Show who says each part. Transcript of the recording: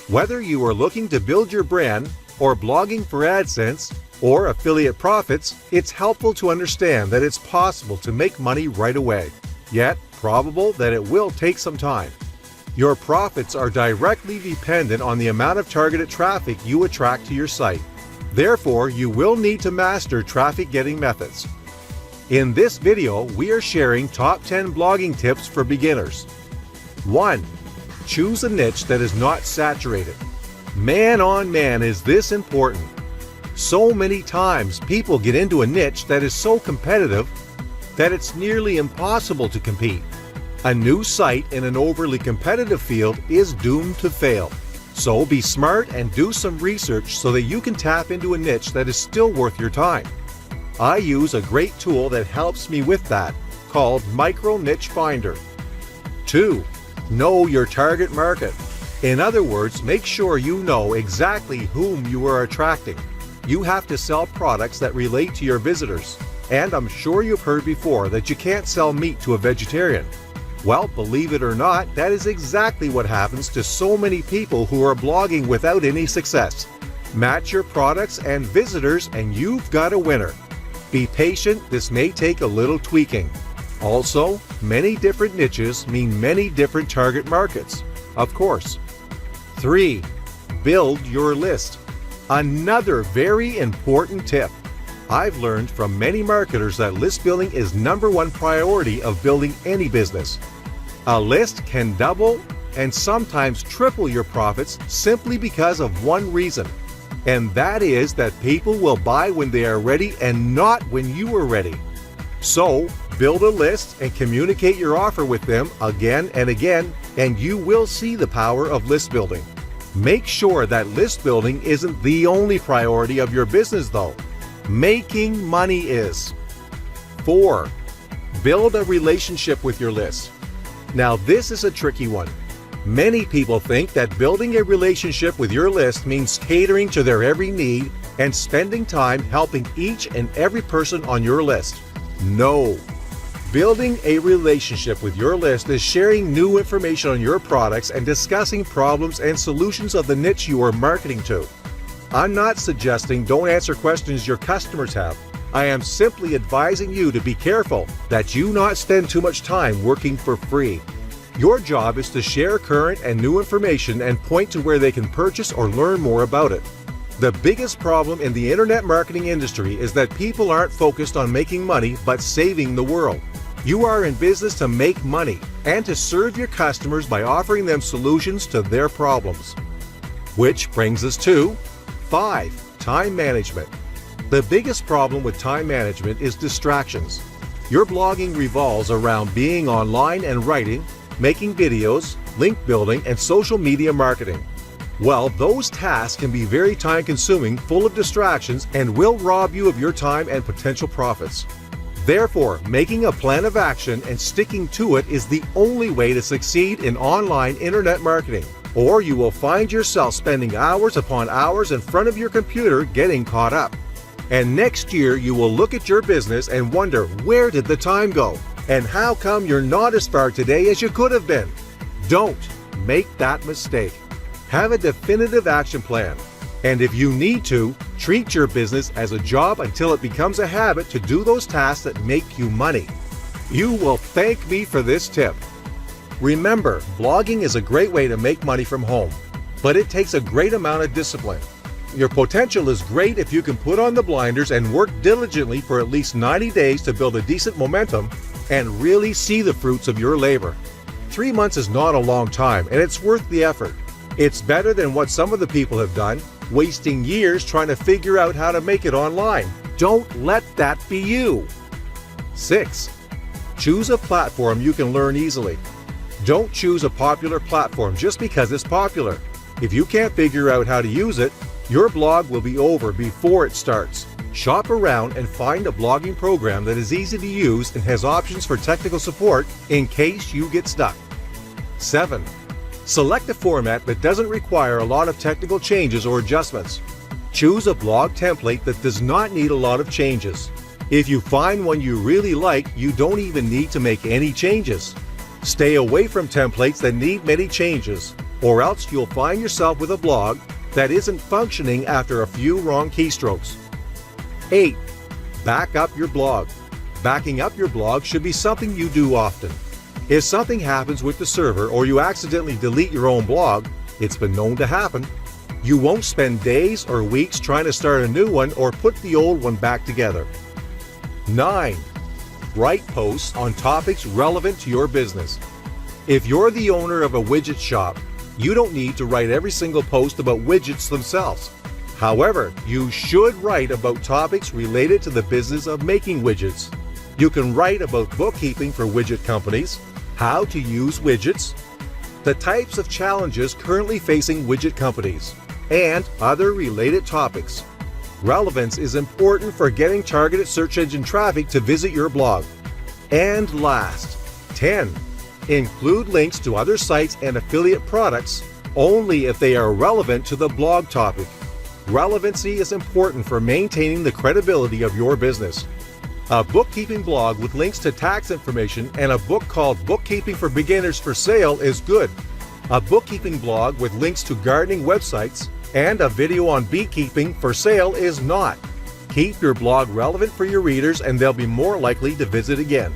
Speaker 1: Whether you are looking to build your brand, or blogging for AdSense, or affiliate profits, it's helpful to understand that it's possible to make money right away, yet probable that it will take some time. Your profits are directly dependent on the amount of targeted traffic you attract to your site. Therefore, you will need to master traffic-getting methods. In this video, we are sharing top 10 blogging tips for beginners. 1. Choose a niche that is not saturated. Man on man, is this important. So many times people get into a niche that is so competitive that it's nearly impossible to compete. A new site in an overly competitive field is doomed to fail. So be smart and do some research so that you can tap into a niche that is still worth your time. I use a great tool that helps me with that, called Micro Niche Finder. 2. Know your target market. In other words, make sure you know exactly whom you are attracting. You have to sell products that relate to your visitors. And I'm sure you've heard before that you can't sell meat to a vegetarian. Well, believe it or not, that is exactly what happens to so many people who are blogging without any success. Match your products and visitors and you've got a winner. Be patient, this may take a little tweaking. Also, many different niches mean many different target markets, of course. 3. Build your list. Another very important tip. I've learned from many marketers that list building is #1 priority of building any business. A list can double and sometimes triple your profits simply because of one reason, and that is that people will buy when they are ready and not when you are ready. So, build a list and communicate your offer with them again and again, and you will see the power of list building. Make sure that list building isn't the only priority of your business though. Making money is. 4. Build a relationship with your list. Now this is a tricky one. Many people think that building a relationship with your list means catering to their every need and spending time helping each and every person on your list. No. Building a relationship with your list is sharing new information on your products and discussing problems and solutions of the niche you are marketing to. I'm not suggesting don't answer questions your customers have. I am simply advising you to be careful that you not spend too much time working for free. Your job is to share current and new information and point to where they can purchase or learn more about it. The biggest problem in the internet marketing industry is that people aren't focused on making money but saving the world. You are in business to make money and to serve your customers by offering them solutions to their problems. Which brings us to 5. Time management. The biggest problem with time management is distractions. Your blogging revolves around being online and writing, making videos, link building, and social media marketing. Well, those tasks can be very time-consuming, full of distractions, and will rob you of your time and potential profits. Therefore, making a plan of action and sticking to it is the only way to succeed in online internet marketing, or you will find yourself spending hours upon hours in front of your computer getting caught up. And next year you will look at your business and wonder, where did the time go? And how come you're not as far today as you could have been? Don't make that mistake. Have a definitive action plan. And if you need to, treat your business as a job until it becomes a habit to do those tasks that make you money. You will thank me for this tip. Remember, blogging is a great way to make money from home, but it takes a great amount of discipline. Your potential is great if you can put on the blinders and work diligently for at least 90 days to build a decent momentum and really see the fruits of your labor. 3 months is not a long time, and it's worth the effort. It's better than what some of the people have done, wasting years trying to figure out how to make it online. Don't let that be you. 6. Choose a platform you can learn easily. Don't choose a popular platform just because it's popular. If you can't figure out how to use it, your blog will be over before it starts. Shop around and find a blogging program that is easy to use and has options for technical support in case you get stuck. 7. Select a format that doesn't require a lot of technical changes or adjustments. Choose a blog template that does not need a lot of changes. If you find one you really like, you don't even need to make any changes. Stay away from templates that need many changes. or else you'll find yourself with a blog that isn't functioning after a few wrong keystrokes. 8. Back up your blog. Backing up your blog should be something you do often. If something happens with the server or you accidentally delete your own blog, it's been known to happen, you won't spend days or weeks trying to start a new one or put the old one back together. 9. Write posts on topics relevant to your business. If you're the owner of a widget shop, you don't need to write every single post about widgets themselves. However, you should write about topics related to the business of making widgets. You can write about bookkeeping for widget companies, how to use widgets, the types of challenges currently facing widget companies, and other related topics. Relevance is important for getting targeted search engine traffic to visit your blog. And last, 10. Include links to other sites and affiliate products only if they are relevant to the blog topic. Relevancy is important for maintaining the credibility of your business. A bookkeeping blog with links to tax information and a book called Bookkeeping for Beginners for sale is good. A bookkeeping blog with links to gardening websites and a video on beekeeping for sale is not. Keep your blog relevant for your readers and they'll be more likely to visit again.